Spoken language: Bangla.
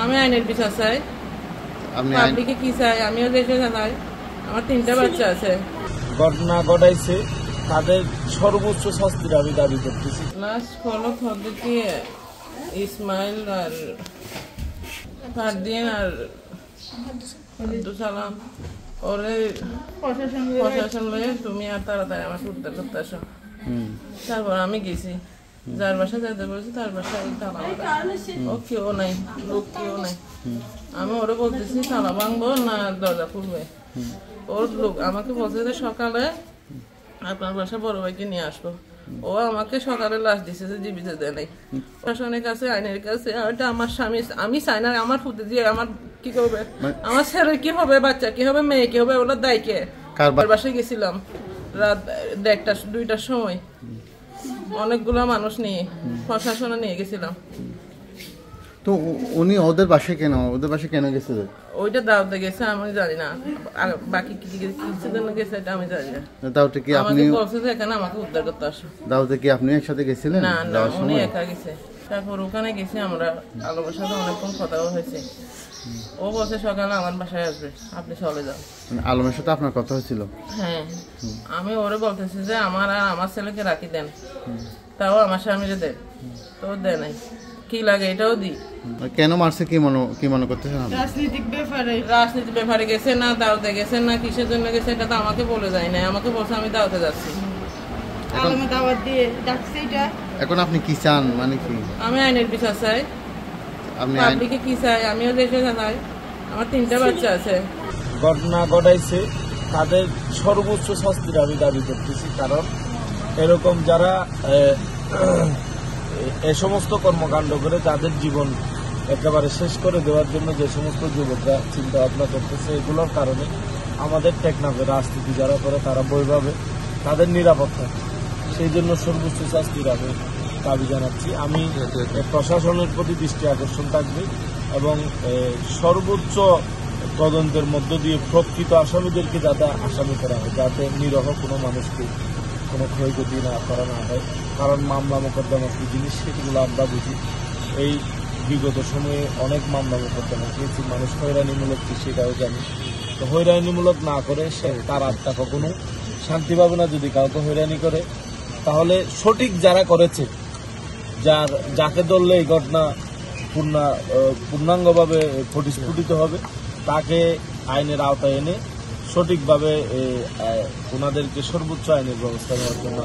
আমি আইনের বিচার চাই, পাবলিকে কি চাই আমিও দেশে চাই। আমার 3টা বাচ্চা আছে। ঘটনা ঘটাইছে তাদের সর্বোচ্চ শাস্তির আমি দাবি করতেছি। লাস্ট ফলো পদ্ধতি ইসমাইল আর ফারদিন আর আব্দুল সালাম ওরে প্রশাসন লয়ে তুমি আর তাড়াতাড়ি আমাকে উদ্ধার করতে আসো। তারপর আমি গেছি, যার বাসা যেতে বলছি তার বাসায় তালা ও কেউ নাই, লোক কেউ নাই। আমি ওরে বলতেছি তালা ভাঙবো না দরজা খুলবে। ওর লোক আমাকে বলছে যে সকালে আপনার বাসা বড় ভাইকে নিয়ে আসবো। ও আমাকে সকালে লাশ দিছে যে জীবিত দেয় নাই। প্রশাসনের কাছে আইনের কাছে ওটা আমার স্বামী, আমি চাই না আমার ফুটে দিয়ে আমার কি করবে, আমার ছেলে কি হবে, বাচ্চা কি হবে, মেয়ে কি হবে, ওরা দায় কে? বাসায় গেছিলাম রাত 1টা 2টার সময়, অনেকগুলো মানুষ নিয়ে প্রশাসনে নিয়ে গেছিলাম। তো উনি ওদের বাসায় কেন গেছে? ওইটা দাওয়াতে গেছে আমি জানি না, আর বাকি কিছু জন্য গেছে এটা আমি জানি না। দাওয়াতে কি আপনি বলছে যে এখানে আমাকে উদ্ধার করতে আসো। দাওয়াতে কি আপনি একসাথে গেছিলেন? না না, উনি একা গেছে। তারপর ওখানে গেছি আমরা, আলোর সাথে অনেকক্ষণ কথাও হয়েছে। ও বলছে সকালে আমার বাসায় আসবে, আপনি চলে যান। আলমের সাথে আপনার কথা হয়েছিল? হ্যাঁ, আমি ওরে বলতেছি যে আমার আর আমার ছেলেকে রাখি দেন, তাও আমার স্বামীরে দেন, তো দেয় নাই। কি লাগে এটাও দিই। কেন মারছে কি মনে করতেছেন? রাজনৈতিক ব্যাপারে গেছে না, দাওয়াতে গেছে না, কিসের জন্য গেছে এটা তো আমাকে বলে যায় না। আমাকে বলছে আমি দাওয়াতে যাচ্ছি। এখন আপনি কি চান? মানে কি? আমি আইনের বিচার চাই, পাবলিকে কি চাই আমিও দেশে চাই। আমার 3টা বাচ্চা আছে। ঘটনা ঘটাইছে তাদের সর্বোচ্চ শাস্তির আমি দাবি করতেছি। কারণ এরকম যারা এ সমস্ত কর্মকাণ্ড করে যাদের জীবন একেবারে শেষ করে দেওয়ার জন্য যে সমস্ত যুবকরা চিন্তা ভাবনা করতেছে, এগুলোর কারণে আমাদের টেকনাফে রাজনীতি যারা করে তারা বইভাবে তাদের নিরাপত্তা, সেই জন্য সর্বোচ্চ শাস্তির আমি দাবি জানাচ্ছি। আমি প্রশাসনের প্রতি দৃষ্টি আকর্ষণ থাকবে এবং সর্বোচ্চ তদন্তের মধ্য দিয়ে প্রকৃত আসামিদেরকে যাতে আসামি করা হয়, যাতে নিরহ কোনো মানুষকে কোনো ক্ষয়ক্ষতি না করা না হয়। কারণ মামলা মোকদ্দমা কি জিনিস সেগুলো আমরা বুঝি। এই বিগত সময়ে অনেক মামলা মোকদ্দমা পেয়েছি, মানুষ হয়রানিমূলক কি সেটাও জানি। তো হয়রানিমূলক না করে তার আত্মা কখনো শান্তি পাবে না। যদি কাউকে হয়রানি করে তাহলে সঠিক যারা করেছে, যাকে ধরলে এই ঘটনা পূর্ণাঙ্গভাবে পরিস্ফুটিত হবে, তাকে আইনের আওতায় এনে সঠিকভাবে ওনাদেরকে সর্বোচ্চ আইনের ব্যবস্থা নেওয়ার জন্য